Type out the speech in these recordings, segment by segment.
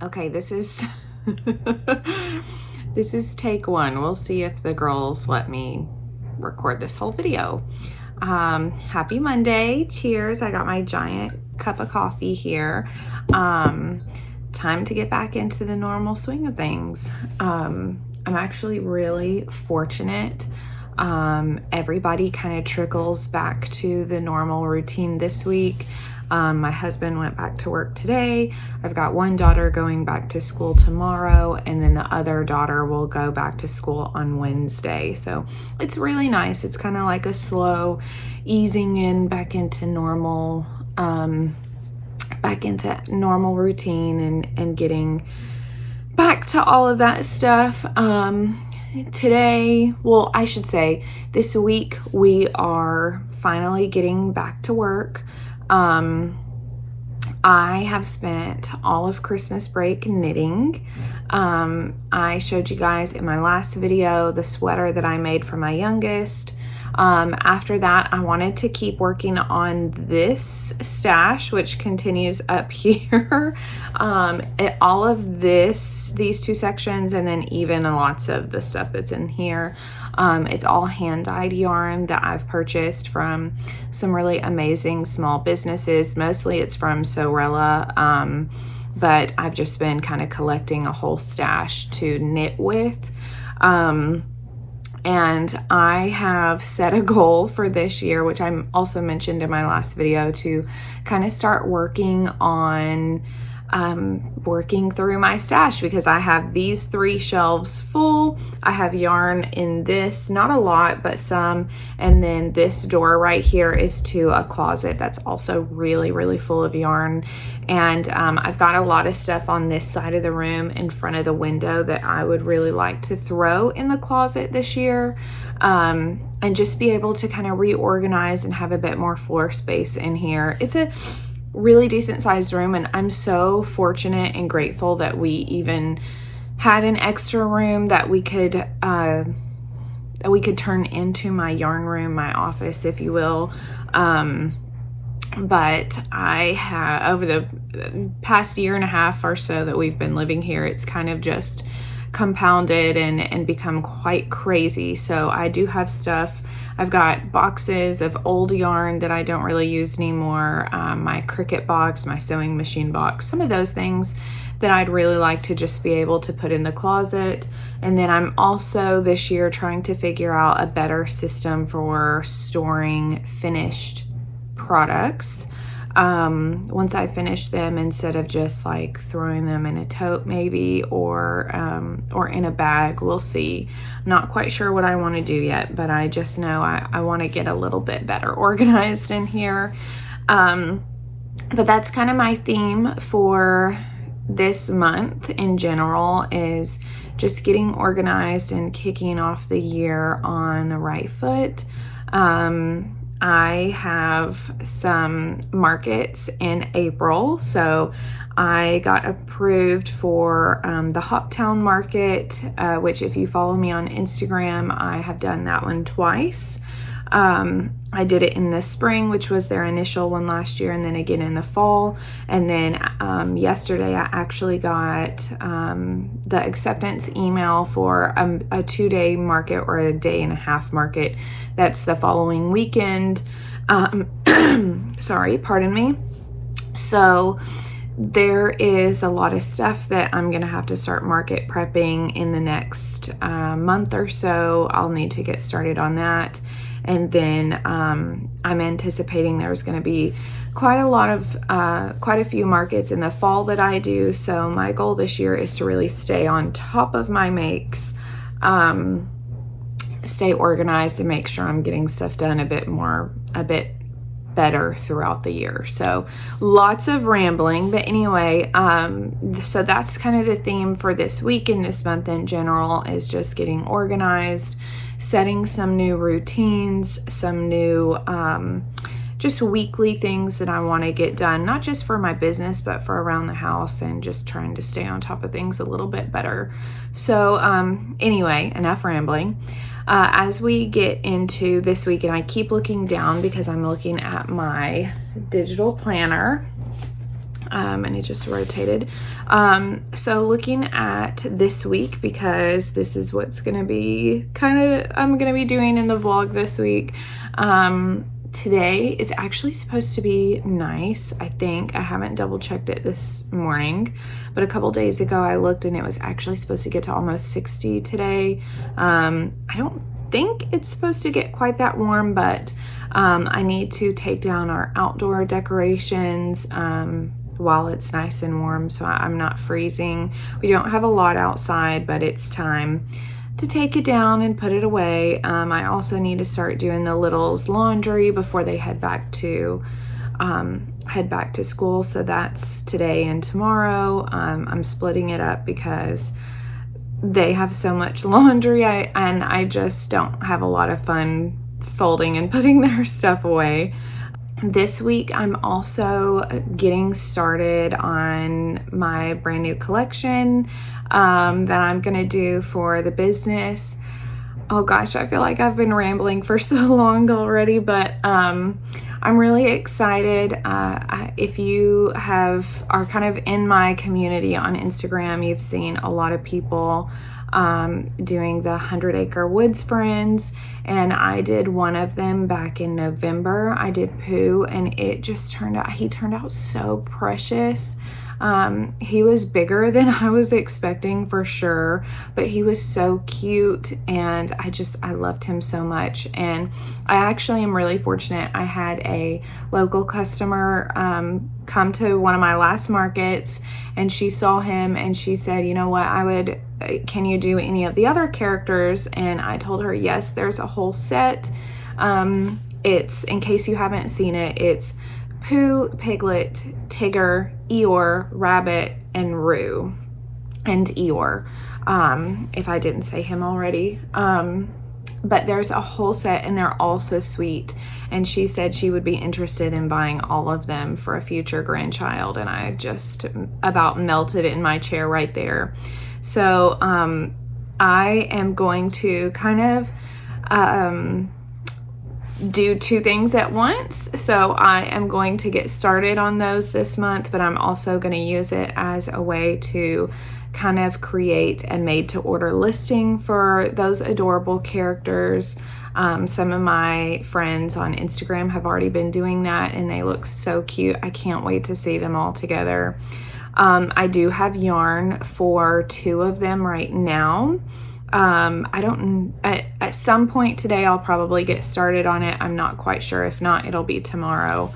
Okay, this is this is take one. We'll see if the girls let me record this whole video. Happy Monday. Cheers. I got my giant cup of coffee here. Time to get back into the normal swing of things. I'm actually really fortunate. Everybody kind of trickles back to the normal routine this week. My husband went back to work today. I've got one daughter going back to school tomorrow, and then the other daughter will go back to school on Wednesday. So it's really nice. It's kind of like a slow easing in back into normal, routine and getting back to all of that stuff. Today, well, I should say this week, we are finally getting back to work. I have spent all of Christmas break knitting. I showed you guys in my last video the sweater that I made for my youngest. After that, I wanted to keep working on this stash, which continues up here. All of these two sections, and then even lots of the stuff that's in here. It's all hand-dyed yarn that I've purchased from some really amazing small businesses. Mostly it's from Sewrella, but I've just been kind of collecting a whole stash to knit with. And I have set a goal for this year, which I also mentioned in my last video, to kind of start working on working through my stash, because I have these 3 shelves full. I have yarn in this, not a lot, but some. And then this door right here is to a closet that's also really, really full of yarn. And I've got a lot of stuff on this side of the room in front of the window that I would really like to throw in the closet this year. And just be able to kind of reorganize and have a bit more floor space in here. It's a really decent sized room, and I'm so fortunate and grateful that we even had an extra room that we could turn into my yarn room, my office, if you will. But I have, over the past year and a half or so that we've been living here, it's kind of just compounded and become quite crazy. So I do have stuff. I've got boxes of old yarn that I don't really use anymore, my Cricut box, my sewing machine box, some of those things that I'd really like to just be able to put in the closet. And then I'm also this year trying to figure out a better system for storing finished products. Once I finish them, instead of just like throwing them in a tote maybe, or in a bag. We'll see. Not quite sure what I want to do yet, but I just know I want to get a little bit better organized in here. But that's kind of my theme for this month in general, is just getting organized and kicking off the year on the right foot. I have some markets in April, so I got approved for the Hoptown market, which if you follow me on Instagram, I have done that one twice. I did it in the spring, which was their initial one last year, and then again in the fall. And then yesterday I actually got the acceptance email for a 2-day market, or a day and a half market. That's the following weekend. Sorry, pardon me. So there is a lot of stuff that I'm going to have to start market prepping in the next month or so. I'll need to get started on that. And then I'm anticipating there's going to be quite a few markets in the fall that I do. So my goal this year is to really stay on top of my makes, stay organized, and make sure I'm getting stuff done a bit better throughout the year. So lots of rambling, but anyway, so that's kind of the theme for this week and this month in general, is just getting organized, setting some new routines, some new just weekly things that I want to get done, not just for my business, but for around the house, and just trying to stay on top of things a little bit better. So anyway, enough rambling. As we get into this week, and I keep looking down because I'm looking at my digital planner, and it just rotated. So looking at this week, because this is what's gonna be I'm gonna be doing in the vlog this week. Today it's actually supposed to be nice, I think. I haven't double checked it this morning, but a couple days ago I looked and it was actually supposed to get to almost 60 today. I don't think it's supposed to get quite that warm, but I need to take down our outdoor decorations while it's nice and warm, so I'm not freezing. We don't have a lot outside, but it's time to take it down and put it away. I also need to start doing the littles' laundry before they head back to school. So that's today and tomorrow. I'm splitting it up because they have so much laundry, and I just don't have a lot of fun folding and putting their stuff away. This week, I'm also getting started on my brand new collection that I'm gonna do for the business. Oh gosh, I feel like I've been rambling for so long already, but I'm really excited. If you are kind of in my community on Instagram, you've seen a lot of people doing the 100 Acre Woods Friends, and I did one of them back in November. I did Pooh, and he turned out so precious. He was bigger than I was expecting for sure, but he was so cute, and I loved him so much. And I actually am really fortunate. I had a local customer come to one of my last markets, and she saw him and she said, you know what, can you do any of the other characters? And I told her, yes, there's a whole set. It's, in case you haven't seen it, it's Pooh, Piglet, Tigger, Eeyore, Rabbit, and Roo. And Eeyore, if I didn't say him already. But there's a whole set, and they're all so sweet. And she said she would be interested in buying all of them for a future grandchild, and I just about melted in my chair right there. So I am going to kind of do two things at once. So I am going to get started on those this month, but I'm also going to use it as a way to kind of create a made-to-order listing for those adorable characters. Some of my friends on Instagram have already been doing that, and they look so cute. I can't wait to see them all together. I do have yarn for 2 of them right now. At some point today I'll probably get started on it. I'm not quite sure. If not, it'll be tomorrow.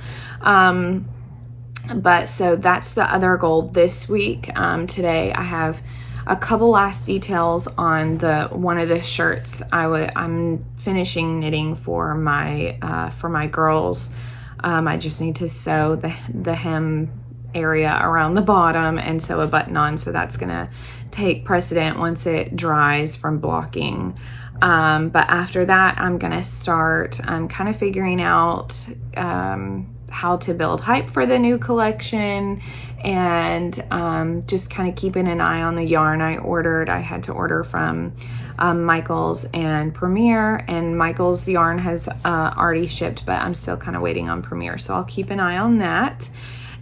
But so that's the other goal this week. Today I have a couple last details on one of the shirts I'm finishing knitting for my girls. I just need to sew the hem area around the bottom and sew a button on, so that's gonna take precedent once it dries from blocking. But after that, I'm gonna start kind of figuring out how to build hype for the new collection, and just kind of keeping an eye on the yarn I ordered. I had to order from Michael's and Premier, and Michael's yarn has already shipped, but I'm still kind of waiting on Premier, so I'll keep an eye on that.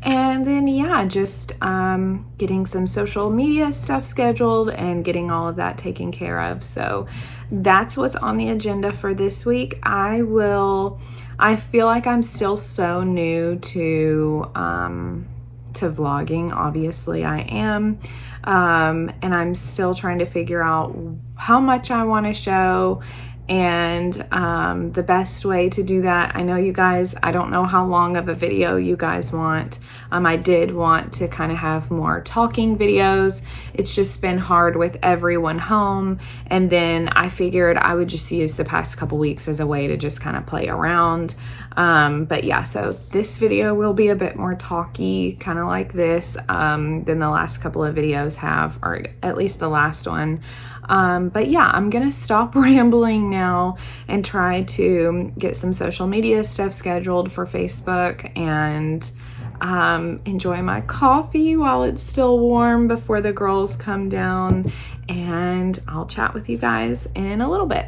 And then, yeah, just getting some social media stuff scheduled and getting all of that taken care of. So that's what's on the agenda for this week. I feel like I'm still so new to vlogging. Obviously I am. And I'm still trying to figure out how much I want to show, and the best way to do that. I know you guys, I don't know how long of a video you guys want. I did want to kind of have more talking videos. It's just been hard with everyone home, and then I figured I would just use the past couple weeks as a way to just kind of play around. But yeah, so this video will be a bit more talky, kind of like this, than the last couple of videos have, or at least the last one. But yeah, I'm gonna stop rambling now and try to get some social media stuff scheduled for Facebook, and enjoy my coffee while it's still warm before the girls come down, and I'll chat with you guys in a little bit.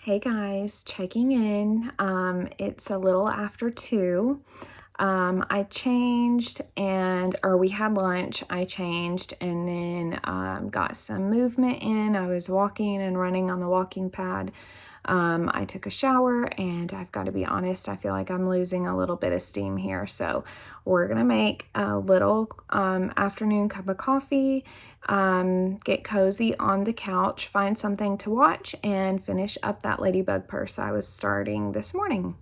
Hey guys, checking in. It's a little after 2. I changed or we had lunch. I changed and then got some movement in. I was walking and running on the walking pad. I took a shower, and I've got to be honest, I feel like I'm losing a little bit of steam here. So we're going to make a little afternoon cup of coffee, get cozy on the couch, find something to watch, and finish up that ladybug purse I was starting this morning.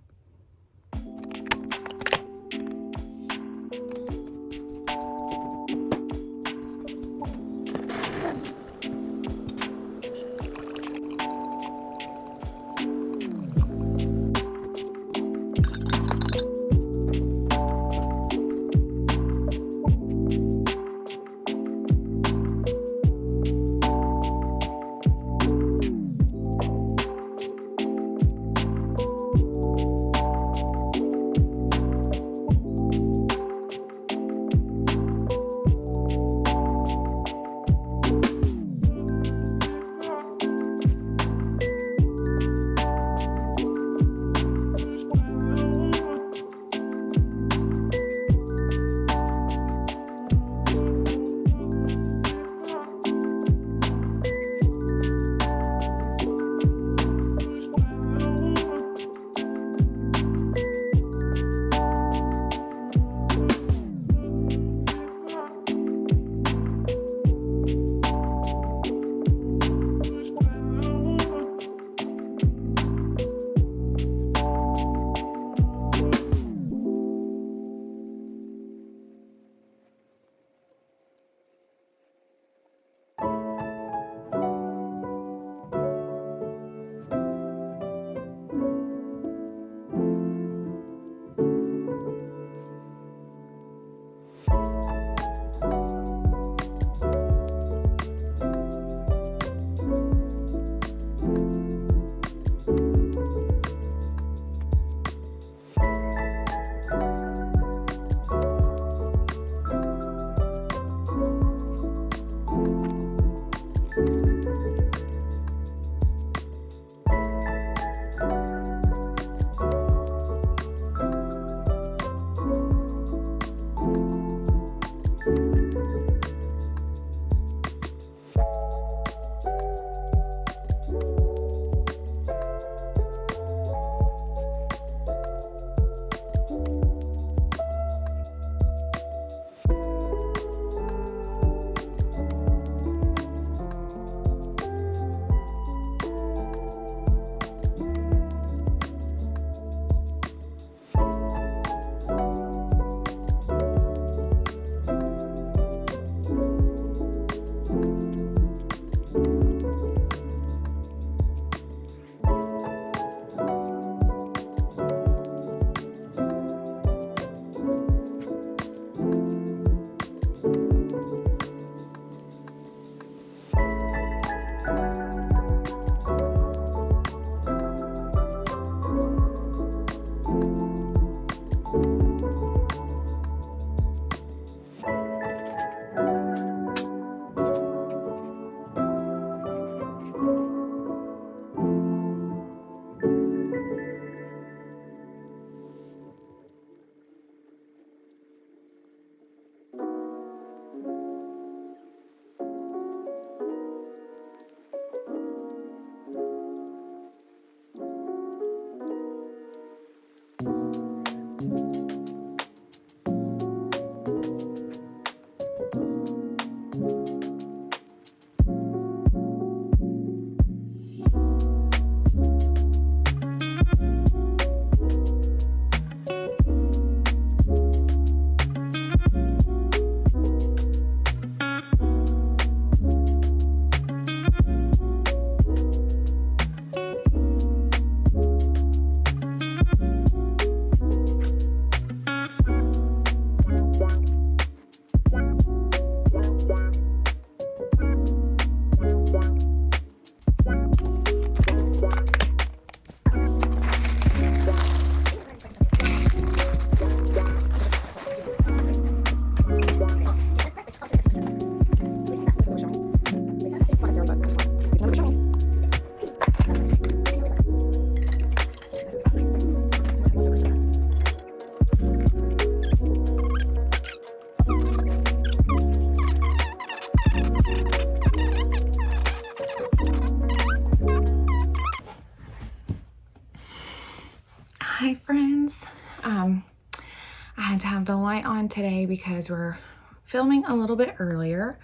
on today because we're filming a little bit earlier.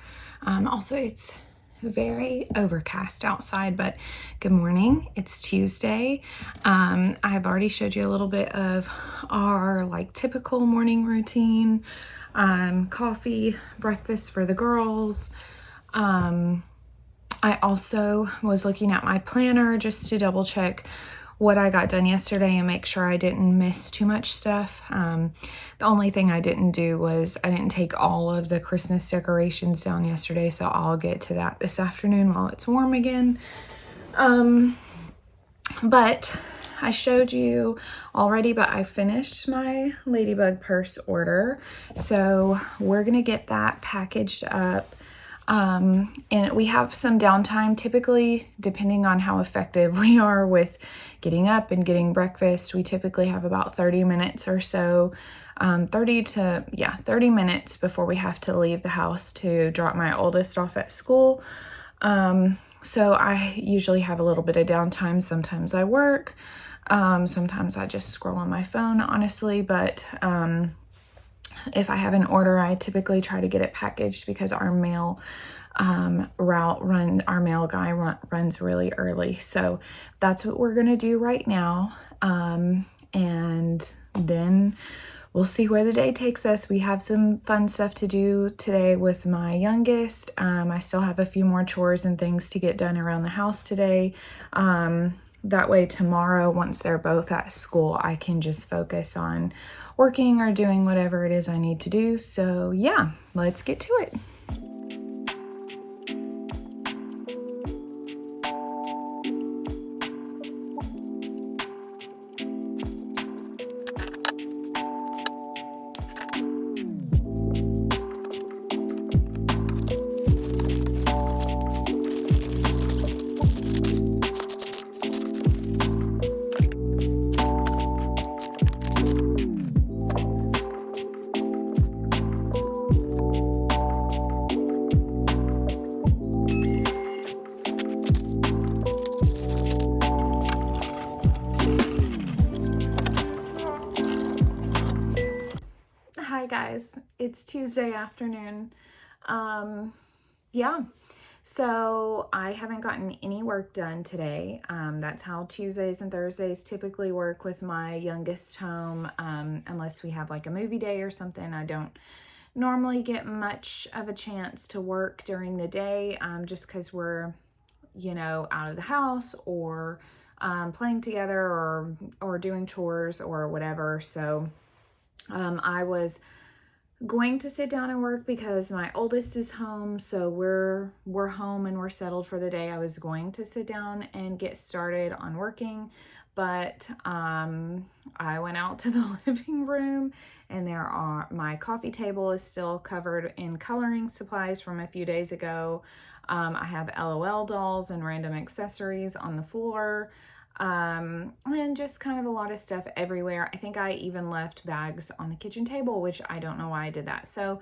Also, it's very overcast outside, but good morning. It's Tuesday. I've already showed you a little bit of our typical morning routine. Coffee, breakfast for the girls. I also was looking at my planner just to double check what I got done yesterday and make sure I didn't miss too much stuff. The only thing I didn't do was I didn't take all of the Christmas decorations down yesterday, so I'll get to that this afternoon while it's warm again. But I showed you already, but I finished my ladybug purse order, so we're gonna get that packaged up. And we have some downtime typically, depending on how effective we are with getting up and getting breakfast. We typically have about 30 minutes or so, 30 minutes before we have to leave the house to drop my oldest off at school. So I usually have a little bit of downtime. Sometimes I work, sometimes I just scroll on my phone, honestly, but if I have an order, I typically try to get it packaged because our mail guy runs really early. So that's what we're gonna do right now. And then we'll see where the day takes us. We have some fun stuff to do today with my youngest. I still have a few more chores and things to get done around the house today. That way tomorrow, once they're both at school, I can just focus on working or doing whatever it is I need to do. So yeah, let's get to it. Hi guys, it's Tuesday afternoon. So I haven't gotten any work done today. That's how Tuesdays and Thursdays typically work with my youngest home, unless we have a movie day or something. I don't normally get much of a chance to work during the day, just because we're, out of the house or playing together or doing chores or whatever. So I was going to sit down and work because my oldest is home, so we're home and we're settled for the day. I was going to sit down and get started on working, but I went out to the living room and my coffee table is still covered in coloring supplies from a few days ago. I have LOL dolls and random accessories on the floor. And just kind of a lot of stuff everywhere. I think I even left bags on the kitchen table, which I don't know why I did that. So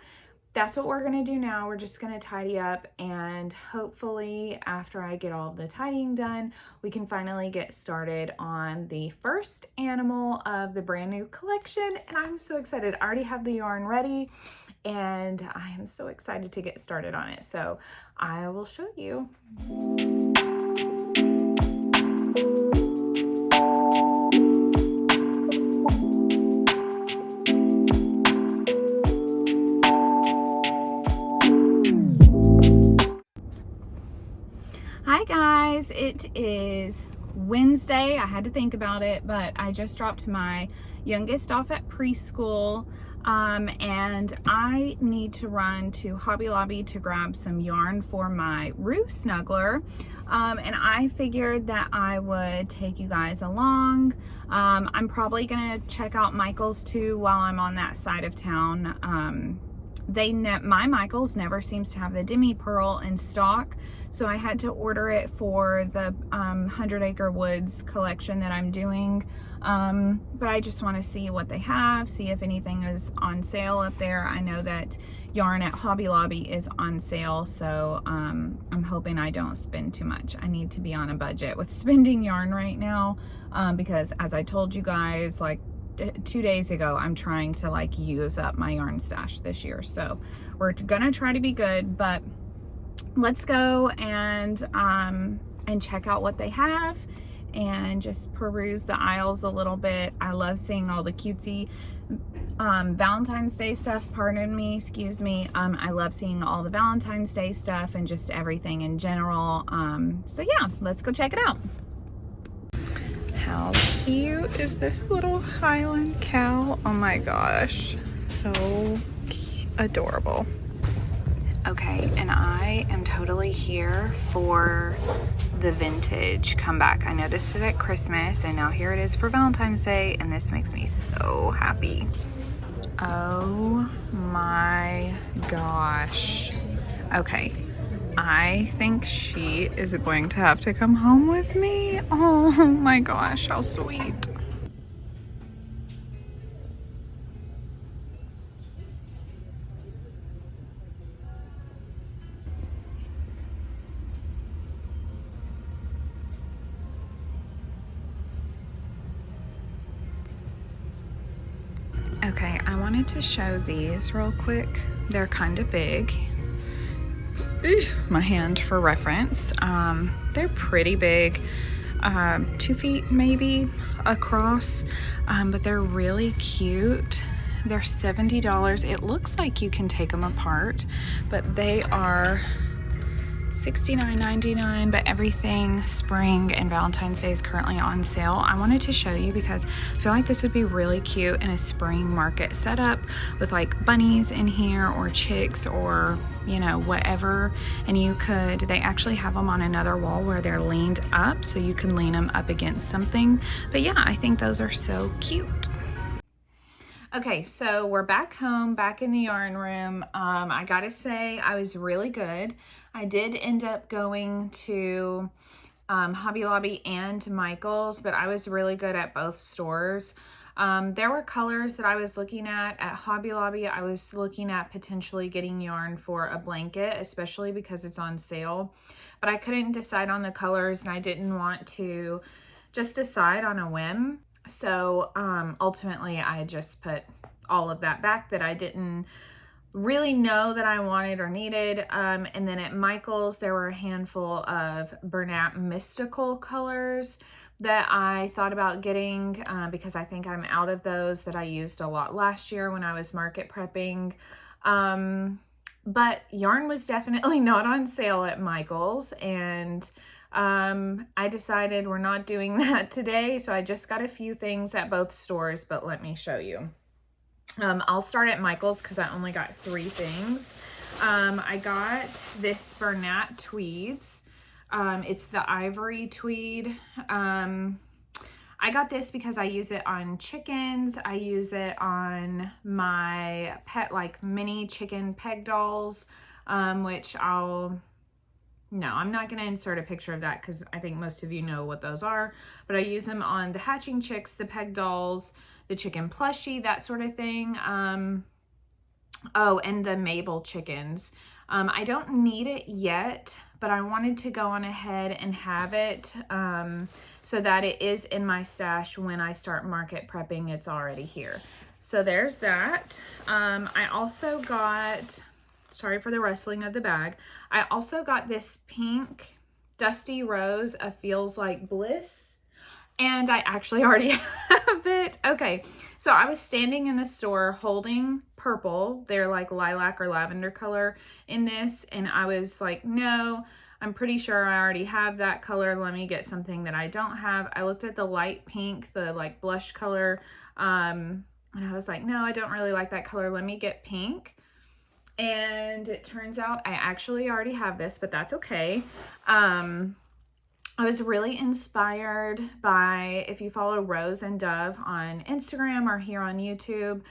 that's what we're going to do now. We're just going to tidy up, and hopefully after I get all of the tidying done, we can finally get started on the first animal of the brand new collection. And I'm so excited. I already have the yarn ready and I am so excited to get started on it. So I will show you. Hi guys, it is Wednesday. I had to think about it, but I just dropped my youngest off at preschool, and I need to run to Hobby Lobby to grab some yarn for my Roo Snuggler, and I figured that I would take you guys along. I'm probably gonna check out Michael's too while I'm on that side of town. My Michael's never seems to have the demi pearl in stock, so I had to order it for the 100 Acre Woods collection that I'm doing. But I just want to see what they have, see if anything is on sale up there. I know that yarn at Hobby Lobby is on sale, so I'm hoping I don't spend too much. I need to be on a budget with spending yarn right now, because as I told you guys, 2 days ago, I'm trying to like use up my yarn stash this year. So we're gonna try to be good, but let's go and check out what they have and just peruse the aisles a little bit. I love seeing all the cutesy Valentine's Day stuff, pardon me, excuse me. I love seeing all the Valentine's Day stuff and just everything in general. So yeah, let's go check it out. How cute is this little Highland cow? Oh my gosh, so adorable. Okay, and I am totally here for the vintage comeback. I noticed it at Christmas and now here it is for Valentine's Day, and this makes me so happy. Oh my gosh. Okay, I think she is going to have to come home with me. Oh my gosh, how sweet. Okay, I wanted to show these real quick. They're kind of big. My hand for reference. They're pretty big, 2 feet maybe across, but they're really cute. They're $70. It looks like you can take them apart, but they are $69.99, but everything spring and Valentine's Day is currently on sale. I wanted to show you because I feel like this would be really cute in a spring market setup with like bunnies in here or chicks or, you know, whatever. And you could, they actually have them on another wall where they're leaned up, so you can lean them up against something. But yeah, I think those are so cute. Okay, so we're back home, back in the yarn room. I gotta say, I was really good. I did end up going to Hobby Lobby and Michael's, but I was really good at both stores. There were colors that I was looking at Hobby Lobby. I was looking at potentially getting yarn for a blanket, especially because it's on sale. But I couldn't decide on the colors, and I didn't want to just decide on a whim. So ultimately, I just put all of that back that I didn't really know that I wanted or needed. And then at Michael's, there were a handful of Bernat Mystical colors that I thought about getting because I think I'm out of those that I used a lot last year when I was market prepping. But yarn was definitely not on sale at Michael's, and I decided we're not doing that today, so I just got a few things at both stores, but let me show you. I'll start at Michael's because I only got 3 things. I got this Bernat Tweeds. It's the ivory tweed. I got this because I use it on chickens. I use it on my pet, like mini chicken peg dolls, which no, I'm not going to insert a picture of that because I think most of you know what those are, but I use them on the hatching chicks, the peg dolls, the chicken plushie, that sort of thing. Oh, and the Mabel chickens. I don't need it yet, but I wanted to go on ahead and have it so that it is in my stash when I start market prepping. It's already here. So there's that. I also got... Sorry for the rustling of the bag. I also got this pink Dusty Rose of Feels Like Bliss, and I actually already have it. Okay, so I was standing in the store holding purple. They're like lilac or lavender color in this, and I was like, no, I'm pretty sure I already have that color. Let me get something that I don't have. I looked at the light pink, the like blush color, and I was like, no, I don't really like that color. Let me get pink. And it turns out I actually already have this, but that's okay. I was really inspired by, if you follow Rose and Dove on Instagram or here on YouTube,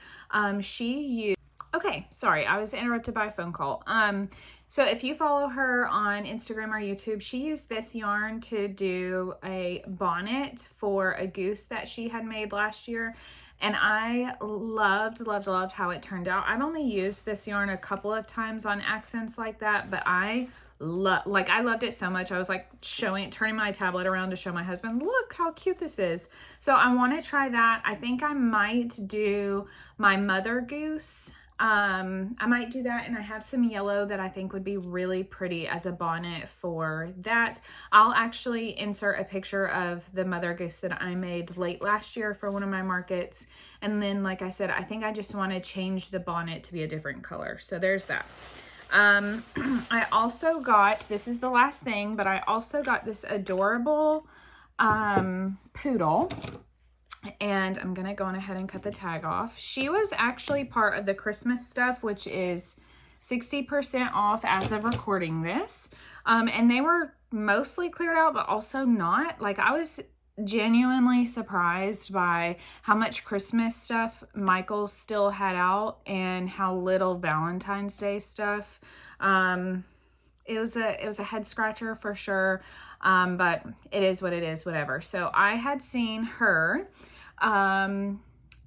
okay, sorry, I was interrupted by a phone call. So if you follow her on Instagram or YouTube, she used this yarn to do a bonnet for a goose that she had made last year. and I loved how it turned out. I've only used this yarn a couple of times on accents like that, but I loved it so much. I was like turning my tablet around to show my husband, look how cute this is. So I want to try that. I think I might do my Mother Goose. I might do that, and I have some yellow that I think would be really pretty as a bonnet for that. I'll actually insert a picture of the Mother Goose that I made late last year for one of my markets. And then, like I said, I think I just want to change the bonnet to be a different color. So there's that. I also got, this is the last thing, but I also got this adorable poodle. And I'm going to go on ahead and cut the tag off. She was actually part of the Christmas stuff, which is 60% off as of recording this. And they were mostly cleared out, but also not. Like, I was genuinely surprised by how much Christmas stuff Michael's still had out and how little Valentine's Day stuff. It was a head scratcher for sure. But it is what it is, whatever. So I had seen her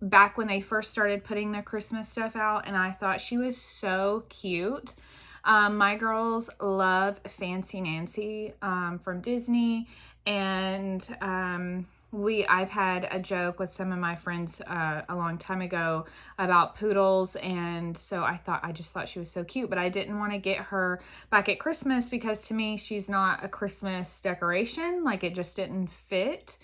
back when they first started putting the Christmas stuff out, and I thought she was so cute. My girls love Fancy Nancy from Disney, and I've had a joke with some of my friends a long time ago about poodles, and so I just thought she was so cute, but I didn't want to get her back at Christmas because to me she's not a Christmas decoration. Like, it just didn't fit.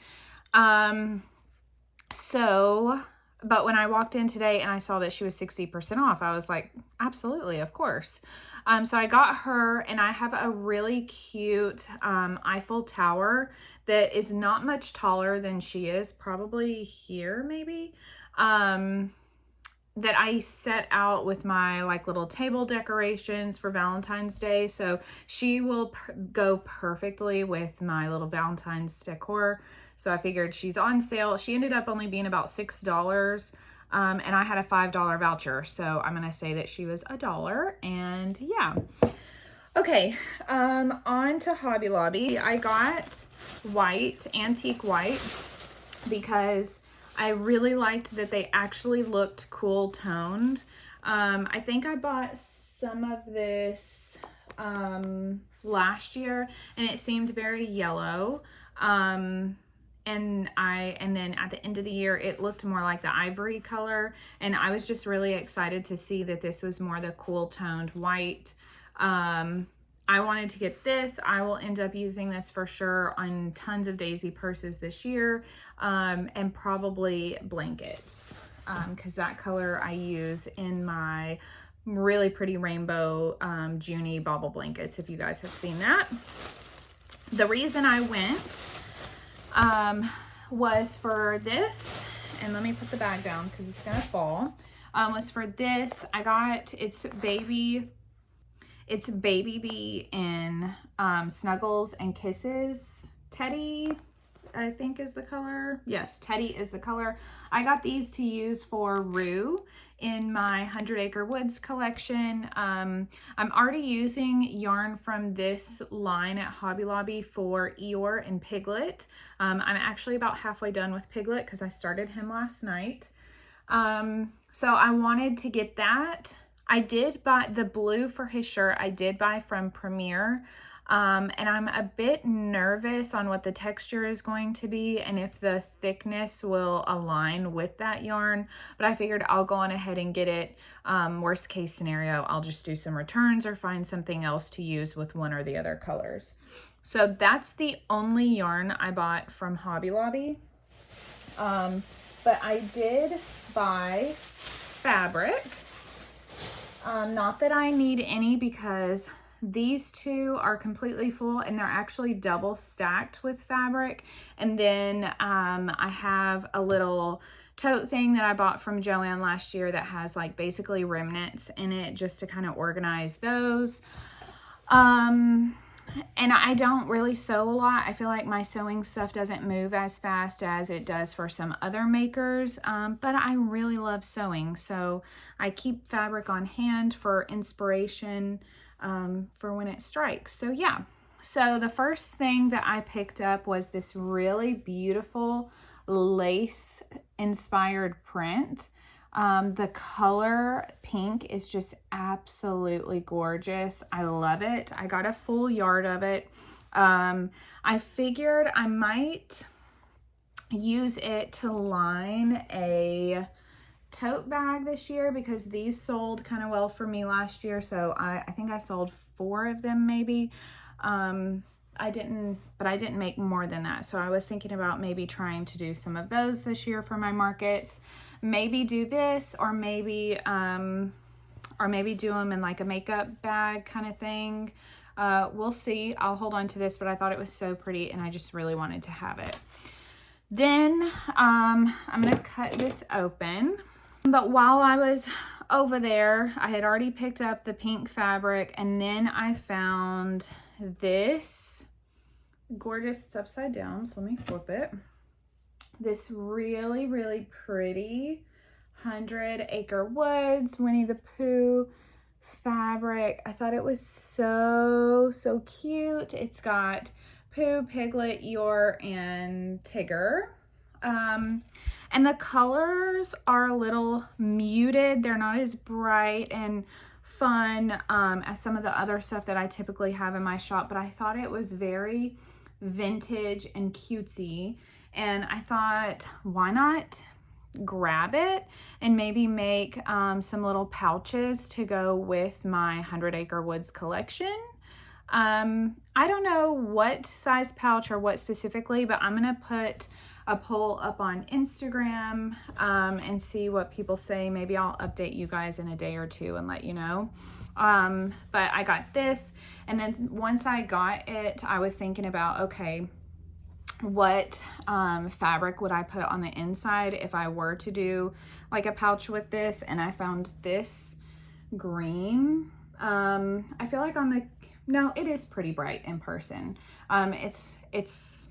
But when I walked in today and I saw that she was 60% off, I was like, absolutely, of course. So I got her, and I have a really cute Eiffel Tower that is not much taller than she is, probably here maybe, that I set out with my like little table decorations for Valentine's Day. So she will go perfectly with my little Valentine's decor. So I figured she's on sale. She ended up only being about $6. And I had a $5 voucher. So I'm going to say that she was $1. And yeah. Okay. On to Hobby Lobby. I got antique white, because I really liked that they actually looked cool toned. I think I bought some of this last year, and it seemed very yellow. And then at the end of the year, it looked more like the ivory color, and I was just really excited to see that this was more the cool toned white. I wanted to get this. I will end up using this for sure on tons of daisy purses this year, and probably blankets, because that color I use in my really pretty rainbow Junie bauble blankets, if you guys have seen that. The reason I went was for this, and let me put the bag down because it's gonna fall, was for this. I got, it's Baby Bee in Snuggles and Kisses. Teddy, I think is the color. Yes, Teddy is the color. I got these to use for Rue in my 100 Acre Woods collection. I'm already using yarn from this line at Hobby Lobby for Eeyore and Piglet. I'm actually about halfway done with Piglet because I started him last night. So I wanted to get that. I did buy the blue for his shirt. I did buy from Premier. And I'm a bit nervous on what the texture is going to be and if the thickness will align with that yarn, but I figured I'll go on ahead and get it. Worst case scenario, I'll just do some returns or find something else to use with one or the other colors. So that's the only yarn I bought from Hobby Lobby. But I did buy fabric. Not that I need any, because these two are completely full and they're actually double stacked with fabric. And then I have a little tote thing that I bought from Joann last year that has like basically remnants in it, just to kind of organize those. And I don't really sew a lot. I feel like my sewing stuff doesn't move as fast as it does for some other makers, but I really love sewing. So I keep fabric on hand for inspiration for when it strikes. So yeah. So the first thing that I picked up was this really beautiful lace inspired print. The color pink is just absolutely gorgeous. I love it. I got a full yard of it. I figured I might use it to line a tote bag this year because these sold kind of well for me last year. So I think I sold 4 of them maybe. I didn't make more than that. So I was thinking about maybe trying to do some of those this year for my markets. Maybe do this, or maybe do them in like a makeup bag kind of thing. We'll see. I'll hold on to this, but I thought it was so pretty and I just really wanted to have it. Then I'm gonna cut this open. But while I was over there, I had already picked up the pink fabric, and then I found this gorgeous, it's upside down, so let me flip it. This really, really pretty 100 Acre Woods Winnie the Pooh fabric. I thought it was so cute. It's got Pooh, Piglet, Eeyore, and Tigger. And the colors are a little muted. They're not as bright and fun as some of the other stuff that I typically have in my shop, but I thought it was very vintage and cutesy. And I thought, why not grab it and maybe make some little pouches to go with my 100 Acre Woods collection. I don't know what size pouch or what specifically, but I'm gonna put a poll up on Instagram and see what people say. Maybe I'll update you guys in a day or two and let you know. But I got this, and then once I got it, I was thinking about, okay, what fabric would I put on the inside if I were to do like a pouch with this? And I found this green. I feel like no, it is pretty bright in person. It's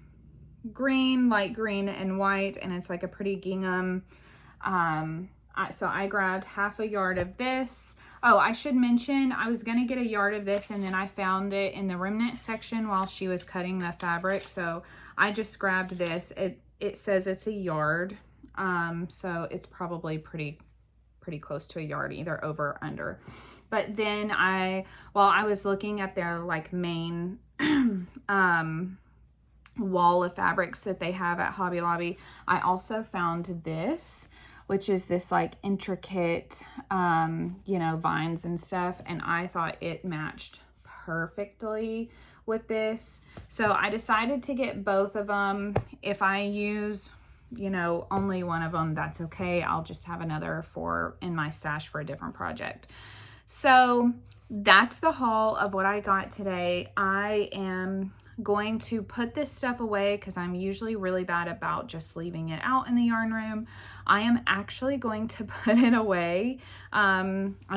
green, light green and white, and it's like a pretty gingham. So I grabbed half a yard of this. Oh, I should mention, I was gonna get a yard of this, and then I found it in the remnant section while she was cutting the fabric. So I just grabbed this. It says it's a yard. So it's probably pretty close to a yard, either over or under. But then while I was looking at their like main wall of fabrics that they have at Hobby Lobby, I also found this, which is this like intricate, vines and stuff. And I thought it matched perfectly with this. So I decided to get both of them. If I use, only one of them, that's okay. I'll just have another in my stash for a different project. So that's the haul of what I got today. I am going to put this stuff away because I'm usually really bad about just leaving it out in the yarn room. I am actually going to put it away. I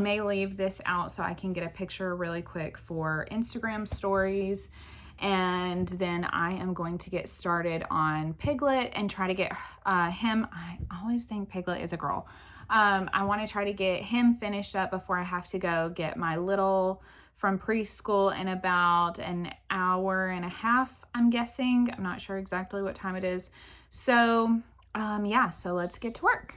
may leave this out so I can get a picture really quick for Instagram stories. And then I am going to get started on Piglet and try to get him. I always think Piglet is a girl. I want to try to get him finished up before I have to go get my little from preschool in about an hour and a half, I'm guessing. I'm not sure exactly what time it is. So, yeah, so let's get to work.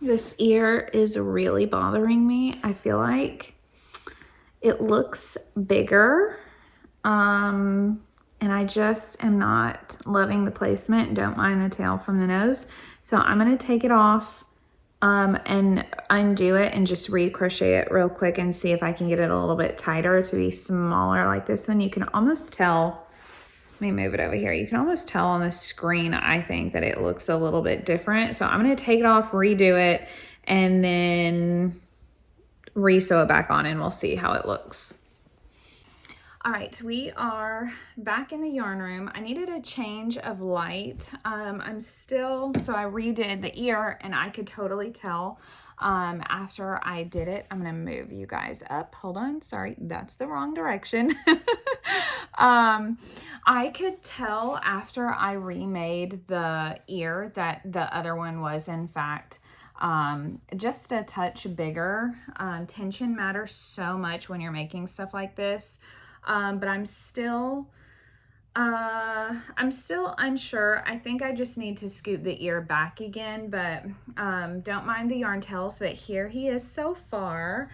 This ear is really bothering me. I feel like it looks bigger, and I just am not loving the placement. Don't mind the tail from the nose. So I'm gonna take it off and undo it and just re-crochet it real quick and see if I can get it a little bit tighter to be smaller like this one. You can almost tell, let me move it over here. You can almost tell on the screen, I think, that it looks a little bit different. So I'm gonna take it off, redo it, and then re-sew it back on and we'll see how it looks. All right, we are back in the yarn room. I needed a change of light. So I redid the ear and I could totally tell after I did it. I'm gonna move you guys up. Hold on, sorry, that's the wrong direction. I could tell after I remade the ear that the other one was in fact just a touch bigger. Tension matters so much when you're making stuff like this. But I'm still unsure. I think I just need to scoot the ear back again, but don't mind the yarn tails, but here he is so far.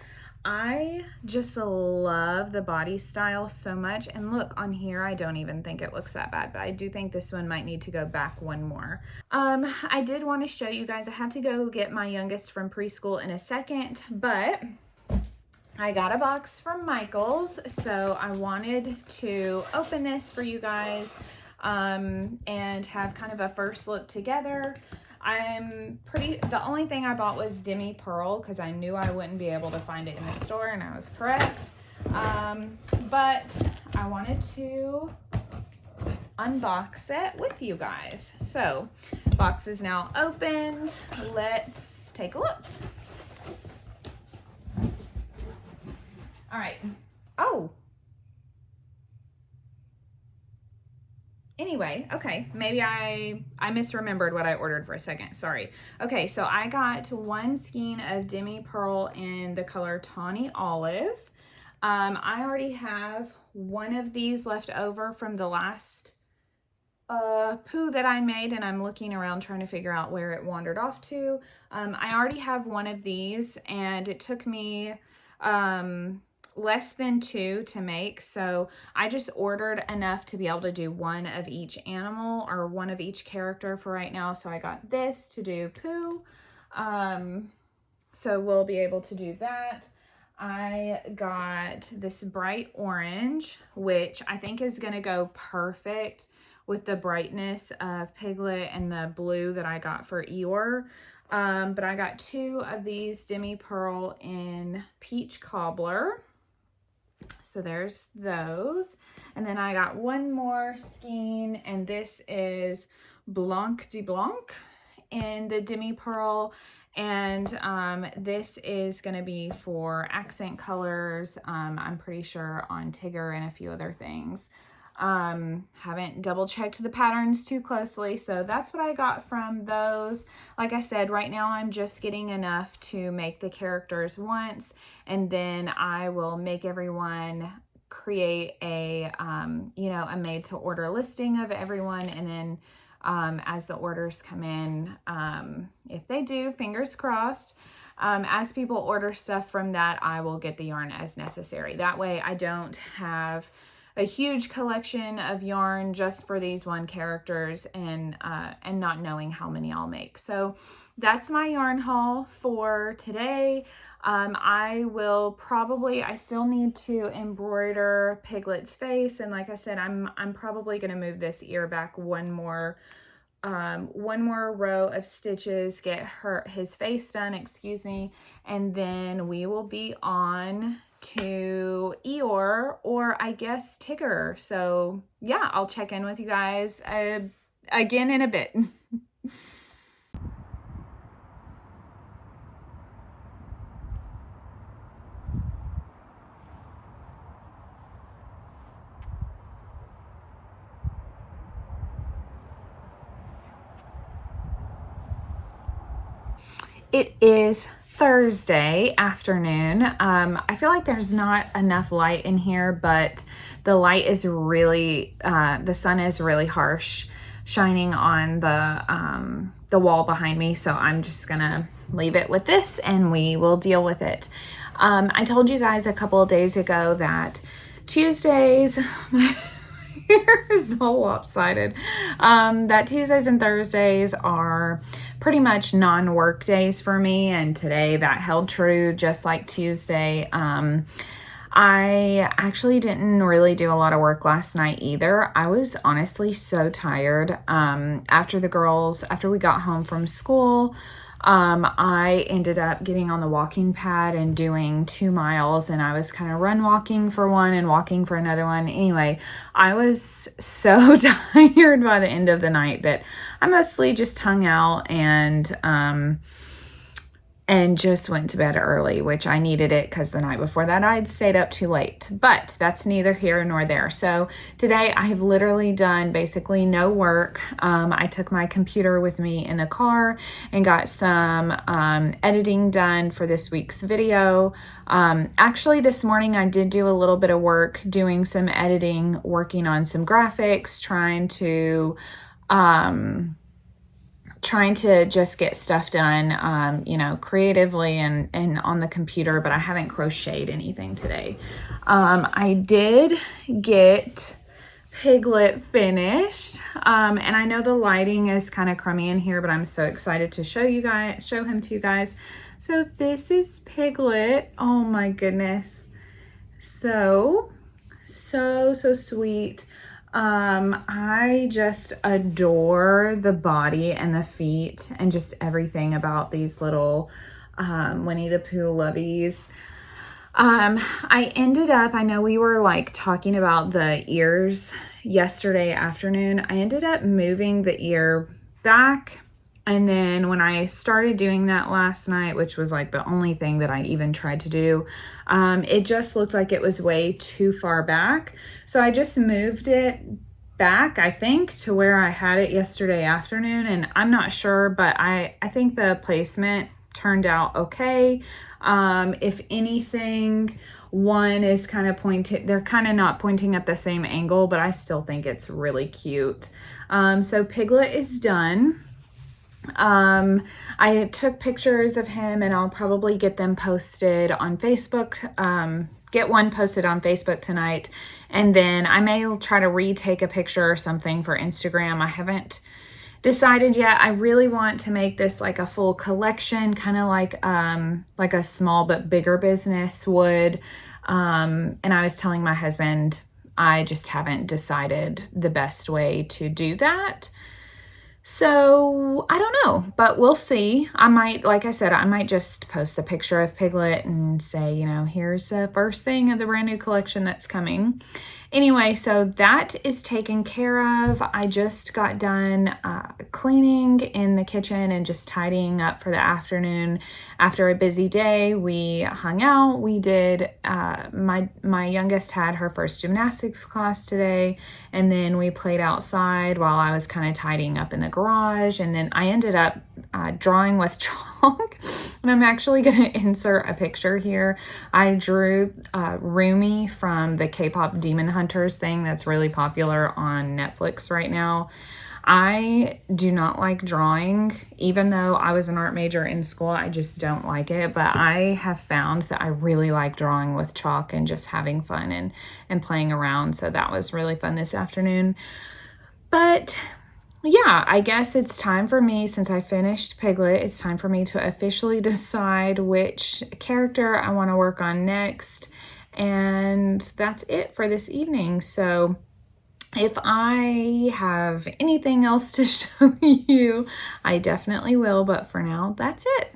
I just love the body style so much. And look on here, I don't even think it looks that bad, but I do think this one might need to go back one more. I did want to show you guys, I have to go get my youngest from preschool in a second, but I got a box from Michael's, so I wanted to open this for you guys and have kind of a first look together. The only thing I bought was demi pearl because I knew I wouldn't be able to find it in the store, and I was correct. But I wanted to unbox it with you guys. So, box is now opened. Let's take a look. All right. Oh. Anyway, okay. Maybe I misremembered what I ordered for a second. Sorry. Okay, so I got one skein of demi pearl in the color tawny olive. I already have one of these left over from the last poo that I made, and I'm looking around trying to figure out where it wandered off to. I already have one of these, and it took me less than 2 to make, so I just ordered enough to be able to do one of each animal or one of each character for right now. So I got this to do Pooh, so we'll be able to do that. I got this bright orange, which I think is going to go perfect with the brightness of Piglet and the blue that I got for Eeyore. But I got 2 of these demi pearl in peach cobbler. So there's those. And then I got one more skein, and this is Blanc de Blanc in the demi pearl. And this is going to be for accent colors. I'm pretty sure on Tigger and a few other things. Haven't double checked the patterns too closely, so that's what I got from those. Like I said, right now I'm just getting enough to make the characters once, and then I will make everyone create a a made to order listing of everyone, and then as the orders come in, if they do, fingers crossed, as people order stuff from that, I will get the yarn as necessary. That way I don't have a huge collection of yarn just for these one characters and not knowing how many I'll make. So that's my yarn haul for today. I still need to embroider Piglet's face, and like I said, I'm probably gonna move this ear back one more row of stitches, get his face done, excuse me, and then we will be on to Eeyore, or I guess Tigger. So yeah, I'll check in with you guys again in a bit. It is Thursday afternoon. I feel like there's not enough light in here, but the light is really, the sun is really harsh, shining on the wall behind me. So I'm just gonna leave it with this and we will deal with it. I told you guys a couple of days ago that Tuesdays, my hair is all lopsided, that Tuesdays and Thursdays are pretty much non-work days for me, and today that held true, just like Tuesday. I actually didn't really do a lot of work last night either. I was honestly so tired. After we got home from school, I ended up getting on the walking pad and doing 2 miles, and I was kind of run walking for one and walking for another one. Anyway, I was so tired by the end of the night that I mostly just hung out and just went to bed early, which I needed it because the night before that I'd stayed up too late. But that's neither here nor there. So today I have literally done basically no work. I took my computer with me in the car and got some editing done for this week's video. Actually, this morning I did do a little bit of work doing some editing, working on some graphics, trying to just get stuff done, you know, creatively and on the computer, but I haven't crocheted anything today. I did get Piglet finished, and I know the lighting is kind of crummy in here, but I'm so excited to show him to you guys. So this is Piglet. Oh my goodness. So sweet. I just adore the body and the feet and just everything about these little Winnie the Pooh lovies. I know we were like talking about the ears yesterday afternoon. I ended up moving the ear back. And then when I started doing that last night, which was like the only thing that I even tried to do, it just looked like it was way too far back. So I just moved it back, I think, to where I had it yesterday afternoon. And I'm not sure, but I think the placement turned out okay. If anything, one is kind of pointed, they're kind of not pointing at the same angle, but I still think it's really cute. So Piglet is done. I took pictures of him and I'll probably get them posted on Facebook, get one posted on Facebook tonight. And then I may try to retake a picture or something for Instagram. I haven't decided yet. I really want to make this like a full collection, kind of like a small but bigger business would. And I was telling my husband, I just haven't decided the best way to do that. So I don't know, but we'll see. I might, like I said, I might just post the picture of Piglet and say, you know, here's the first thing of the brand new collection that's coming. Anyway, so that is taken care of. I just got done cleaning in the kitchen and just tidying up for the afternoon. After a busy day, we hung out. We did, my youngest had her first gymnastics class today, and then we played outside while I was kind of tidying up in the garage. And then I ended up drawing with chalk, and I'm actually going to insert a picture here. I drew Rumi from the K-pop Demon Hunters thing that's really popular on Netflix right now. I do not like drawing. Even though I was an art major in school, I just don't like it. But I have found that I really like drawing with chalk and just having fun and playing around. So that was really fun this afternoon. But yeah, I guess it's time for me, since I finished Piglet, it's time for me to officially decide which character I want to work on next. And that's it for this evening. So if I have anything else to show you, I definitely will. But for now, that's it.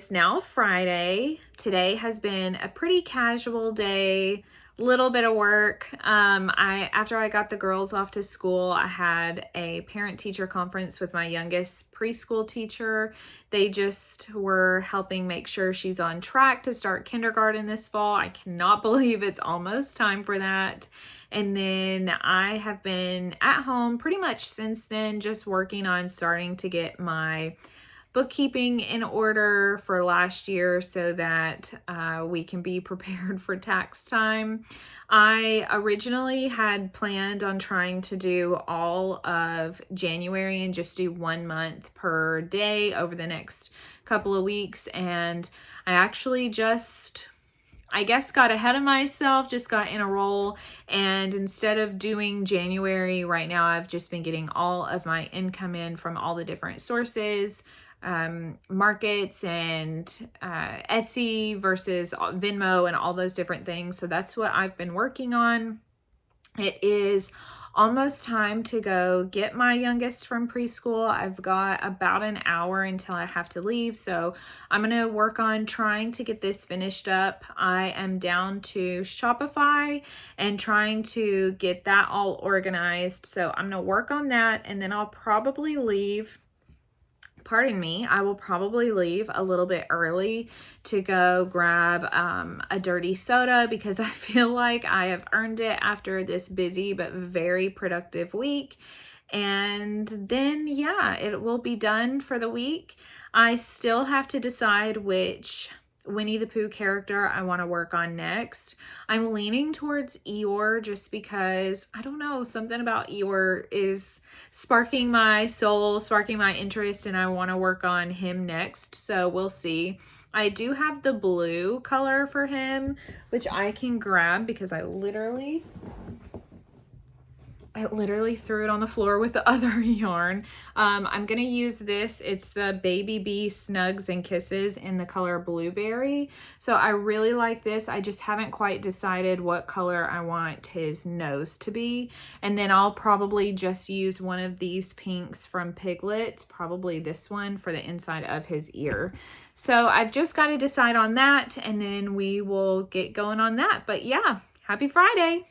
it's now Friday. Today has been a pretty casual day, little bit of work. After I got the girls off to school, I had a parent-teacher conference with my youngest preschool teacher. They just were helping make sure she's on track to start kindergarten this fall. I cannot believe it's almost time for that. And then I have been at home pretty much since then, just working on starting to get my bookkeeping in order for last year so that we can be prepared for tax time. I originally had planned on trying to do all of January and just do 1 month per day over the next couple of weeks, and I actually just, I guess, got ahead of myself, just got in a roll, and instead of doing January right now, I've just been getting all of my income in from all the different sources, markets and Etsy versus Venmo and all those different things. So that's what I've been working on. It is almost time to go get my youngest from preschool. I've got about an hour until I have to leave, so I'm going to work on trying to get this finished up. I am down to Shopify and trying to get that all organized, so I'm going to work on that, and then I'll probably leave. Pardon me, I will probably leave a little bit early to go grab a dirty soda because I feel like I have earned it after this busy but very productive week. And then, yeah, it will be done for the week. I still have to decide which Winnie the Pooh character I want to work on next. I'm leaning towards Eeyore just because, I don't know, something about Eeyore is sparking my soul, sparking my interest, and I want to work on him next, so we'll see. I do have the blue color for him, which I can grab because I literally threw it on the floor with the other yarn. I'm going to use this. It's the Baby Bee Snugs and Kisses in the color Blueberry. So I really like this. I just haven't quite decided what color I want his nose to be. And then I'll probably just use one of these pinks from Piglet, probably this one, for the inside of his ear. So I've just got to decide on that, and then we will get going on that. But yeah, happy Friday.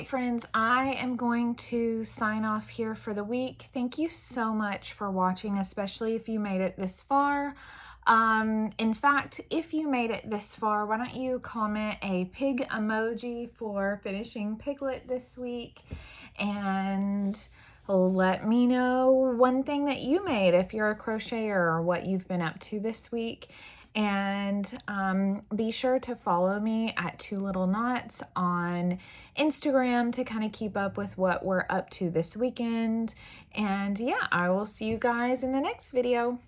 Friends, I am going to sign off here for the week. Thank you so much for watching, especially if you made it this far. In fact, if you made it this far, why don't you comment a pig emoji for finishing Piglet this week, and let me know one thing that you made if you're a crocheter or what you've been up to this week. And be sure to follow me at 2 Little Knots on Instagram to kind of keep up with what we're up to this weekend. And yeah, I will see you guys in the next video.